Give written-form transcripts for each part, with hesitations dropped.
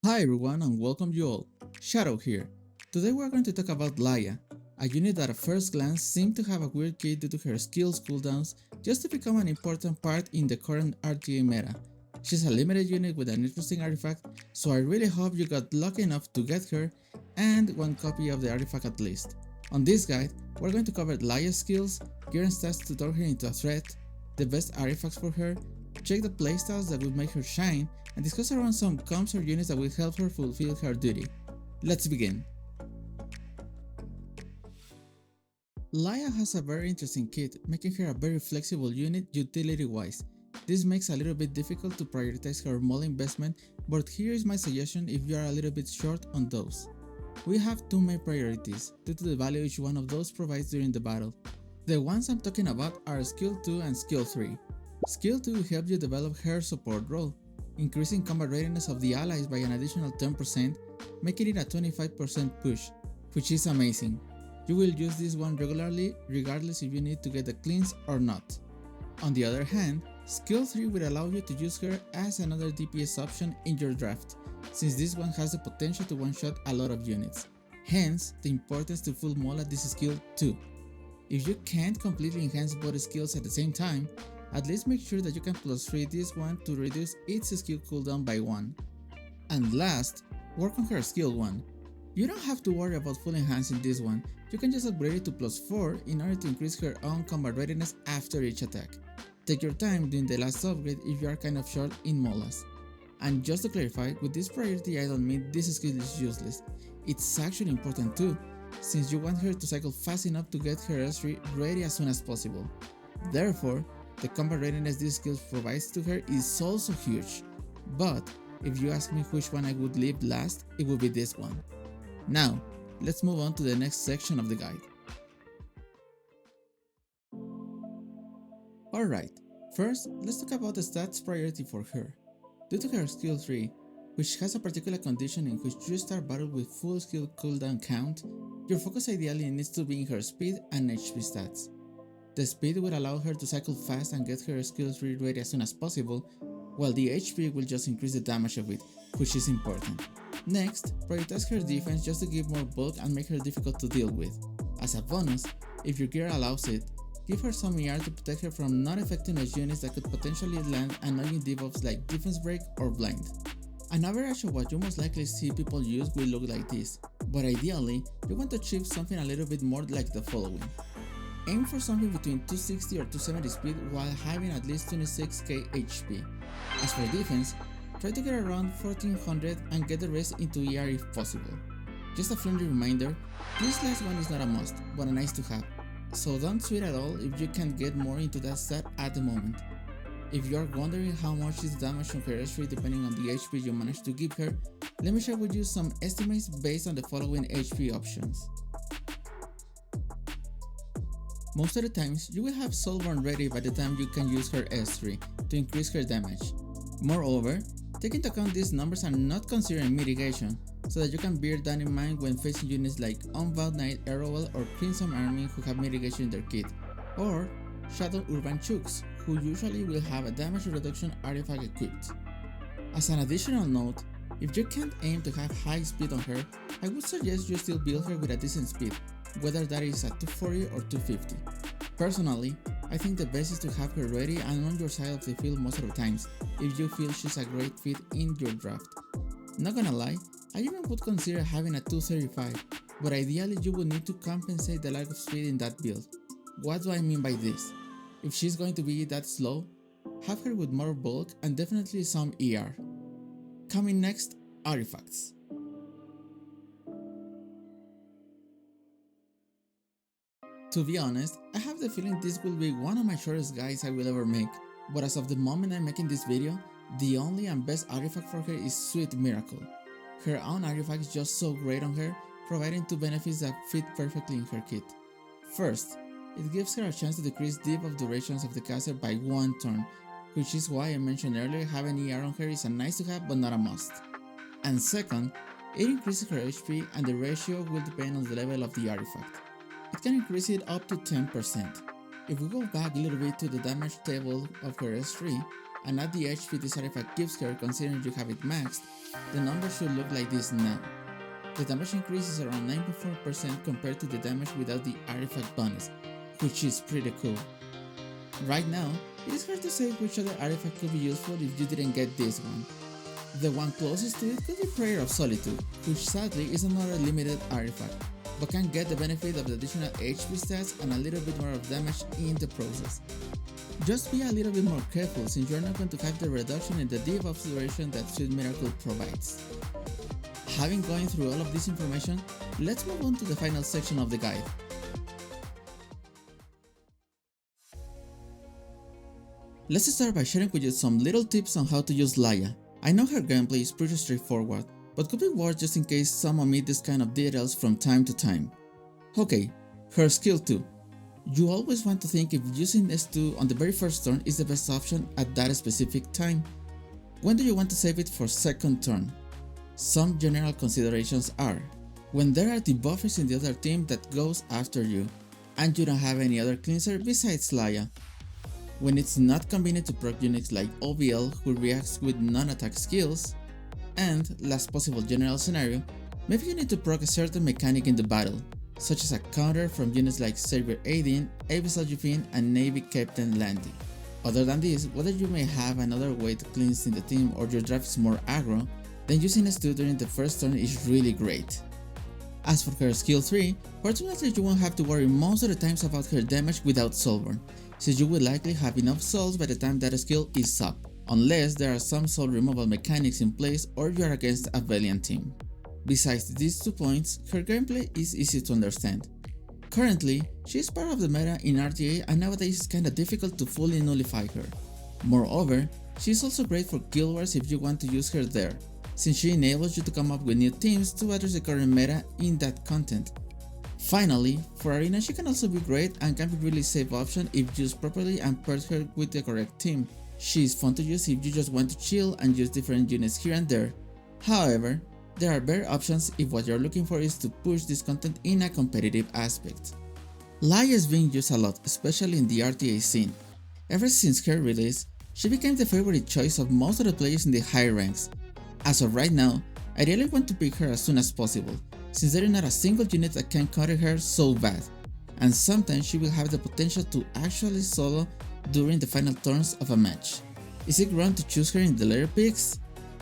Hi everyone and welcome you all. Shadow here. Today we're going to talk about Laia, a unit that at first glance seemed to have a weird kit due to her skills cooldowns just to become an important part in the current RTA meta. She's a limited unit with an interesting artifact, so I really hope you got lucky enough to get her and one copy of the artifact at least. On this guide, we're going to cover Laia's skills, gear and stats to turn her into a threat, the best artifacts for her, check the playstyles that would make her shine, and discuss around some comps or units that will help her fulfill her duty. Let's begin. Laia has a very interesting kit, making her a very flexible unit utility-wise. This makes it a little bit difficult to prioritize her mall investment, but here is my suggestion if you are a little bit short on those. We have two main priorities, due to the value each one of those provides during the battle. The ones I'm talking about are Skill 2 and Skill 3. Skill 2 helps you develop her support role, increasing combat readiness of the allies by an additional 10%, making it a 25% push, which is amazing. You will use this one regularly regardless if you need to get a cleanse or not. On the other hand, Skill 3 will allow you to use her as another DPS option in your draft, since this one has the potential to one-shot a lot of units. Hence, the importance to full mola this skill too. If you can't completely enhance both skills at the same time, at least make sure that you can plus 3 this one to reduce its skill cooldown by 1. And last, work on her skill 1. You don't have to worry about full enhancing this one, you can just upgrade it to plus 4 in order to increase her own combat readiness after each attack. Take your time doing the last upgrade if you are kind of short in molas. And just to clarify, with this priority I don't mean this skill is useless, it's actually important too, since you want her to cycle fast enough to get her S3 ready as soon as possible. Therefore, the combat readiness this skill provides to her is also huge, but if you ask me which one I would leave last, it would be this one. Now, let's move on to the next section of the guide. Alright, first let's talk about the stats priority for her. Due to her skill 3, which has a particular condition in which you start battle with full skill cooldown count, your focus ideally needs to be in her speed and HP stats. The speed will allow her to cycle fast and get her skill 3 ready as soon as possible, while the HP will just increase the damage of it, which is important. Next, prioritize her defense just to give more bulk and make her difficult to deal with. As a bonus, if your gear allows it, give her some ER to protect her from non-effectiveness units that could potentially land annoying debuffs like defense break or blind. An average of what you most likely see people use will look like this, but ideally, you want to achieve something a little bit more like the following. Aim for something between 260 or 270 speed while having at least 26k HP. As for defense, try to get around 1400 and get the rest into ER if possible. Just a friendly reminder, this last one is not a must, but a nice to have, so don't sweat at all if you can't get more into that stat at the moment. If you are wondering how much is the damage on her S3 depending on the HP you manage to give her, let me share with you some estimates based on the following HP options. Most of the times, you will have Soulborn ready by the time you can use her S3 to increase her damage. Moreover, take into account these numbers are not considering mitigation, so that you can bear that in mind when facing units like Unbound Knight Arrowell or Crimson Army who have mitigation in their kit, or Shadow Urban Chooks, who usually will have a damage reduction artifact equipped. As an additional note, if you can't aim to have high speed on her, I would suggest you still build her with a decent speed, whether that is at 240 or 250. Personally, I think the best is to have her ready and on your side of the field most of the times, if you feel she's a great fit in your draft. Not gonna lie, I even would consider having a 235, but ideally you would need to compensate the lack of speed in that build. What do I mean by this? If she's going to be that slow, have her with more bulk and definitely some ER. Coming next, artifacts. To be honest, I have the feeling this will be one of my shortest guides I will ever make, but as of the moment I'm making this video, the only and best artifact for her is Sweet Miracle. Her own artifact is just so great on her, providing two benefits that fit perfectly in her kit. First, it gives her a chance to decrease debuff durations of the caster by 1 turn, which is why I mentioned earlier having ER on her is a nice to have but not a must. And second, it increases her HP and the ratio will depend on the level of the artifact. It can increase it up to 10%. If we go back a little bit to the damage table of her S3, and at the HP this artifact gives her considering you have it maxed, the numbers should look like this now. The damage increase is around 9.4% compared to the damage without the artifact bonus, which is pretty cool. Right now, it is hard to say which other artifact could be useful if you didn't get this one. The one closest to it could be Prayer of Solitude, which sadly is another limited artifact, but can get the benefit of the additional HP stats and a little bit more of damage in the process. Just be a little bit more careful since you're not going to have the reduction in the debuff duration that Sweet Miracle provides. Having gone through all of this information, let's move on to the final section of the guide. Let's start by sharing with you some little tips on how to use Laia. I know her gameplay is pretty straightforward, but could be worth just in case some omit this kind of details from time to time. Okay, her skill 2. You always want to think if using S2 on the very first turn is the best option at that specific time. When do you want to save it for second turn? Some general considerations are when there are debuffers in the other team that goes after you, and you don't have any other cleanser besides Laia. When it's not convenient to proc units like OBL who reacts with non-attack skills, and last possible general scenario, maybe you need to proc a certain mechanic in the battle, such as a counter from units like Savior Aidin, Abyssal Jufin, and Navy Captain Landy. Other than this, whether you may have another way to cleanse in the team or your draft is more aggro, then using S2 during the first turn is really great. As for her skill 3, fortunately you won't have to worry most of the times about her damage without Soulburn, since you will likely have enough souls by the time that skill is up, unless there are some soul removal mechanics in place or you are against a Valiant team. Besides these 2 points, her gameplay is easy to understand. Currently, she is part of the meta in RTA and nowadays it's kinda difficult to fully nullify her. Moreover, she is also great for Guild Wars if you want to use her there, since she enables you to come up with new teams to address the current meta in that content. Finally, for Arena she can also be great and can be really safe option if used properly and paired her with the correct team. She is fun to use if you just want to chill and use different units here and there. However, there are better options if what you're looking for is to push this content in a competitive aspect. Laia is being used a lot, especially in the RTA scene. Ever since her release, she became the favorite choice of most of the players in the higher ranks. As of right now, I really want to pick her as soon as possible, since there is not a single unit that can counter her so bad, and sometimes she will have the potential to actually solo during the final turns of a match. Is it wrong to choose her in the later picks?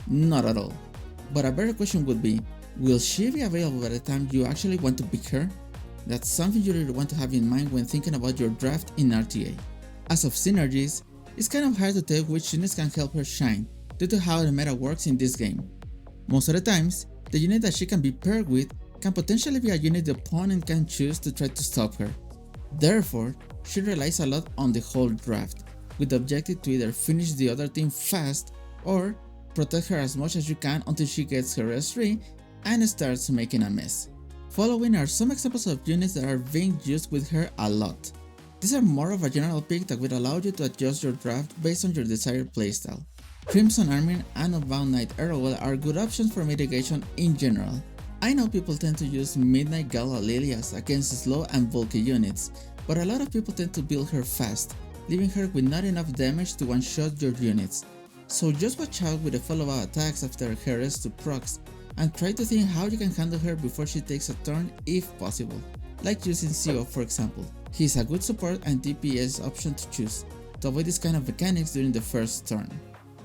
Not at all. But a better question would be, will she be available by the time you actually want to pick her? That's something you really want to have in mind when thinking about your draft in RTA. As of Synergies, it's kind of hard to tell which units can help her shine, due to how the meta works in this game. Most of the times, the unit that she can be paired with can potentially be a unit the opponent can choose to try to stop her. Therefore, she relies a lot on the whole draft, with the objective to either finish the other team fast or protect her as much as you can until she gets her S3 and starts making a mess. Following are some examples of units that are being used with her a lot. These are more of a general pick that will allow you to adjust your draft based on your desired playstyle. Crimson Armin and Unbound Knight Errol are good options for mitigation in general. I know people tend to use Midnight Gala Lilias against slow and bulky units, but a lot of people tend to build her fast, leaving her with not enough damage to one-shot your units. So just watch out with the follow-up attacks after her S2 procs, and try to think how you can handle her before she takes a turn if possible, like using Zio for example. He's a good support and DPS option to choose, to avoid this kind of mechanics during the first turn.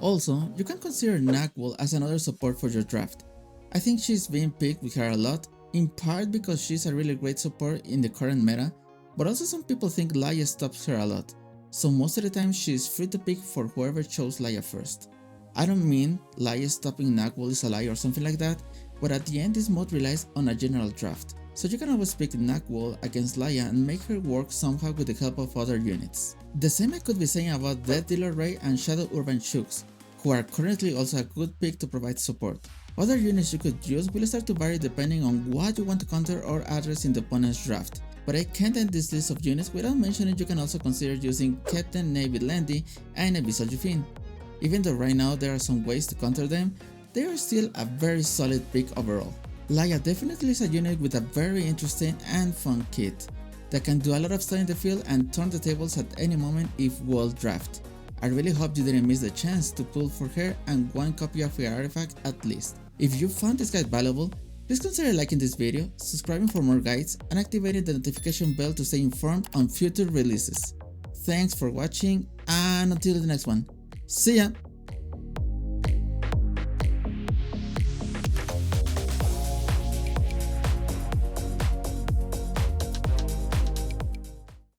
Also, you can consider Nagwall as another support for your draft. I think she's being picked with her a lot, in part because she's a really great support in the current meta, but also some people think Laia stops her a lot, so most of the time she is free to pick for whoever chose Laia first. I don't mean Laia stopping Nagwall is a lie or something like that, but at the end this mode relies on a general draft, so you can always pick Nagwall against Laia and make her work somehow with the help of other units. The same I could be saying about Death Dealer Ray and Shadow Urban Shooks, who are currently also a good pick to provide support. Other units you could use will start to vary depending on what you want to counter or address in the opponent's draft, but I can't end this list of units without mentioning you can also consider using Captain Navy Landy and Abyssal Jufin. Even though right now there are some ways to counter them, they are still a very solid pick overall. Laia definitely is a unit with a very interesting and fun kit that can do a lot of stuff in the field and turn the tables at any moment if well drafted. I really hope you didn't miss the chance to pull for her and one copy of her artifact at least. If you found this guide valuable, please consider liking this video, subscribing for more guides, and activating the notification bell to stay informed on future releases. Thanks for watching, and until the next one, see ya!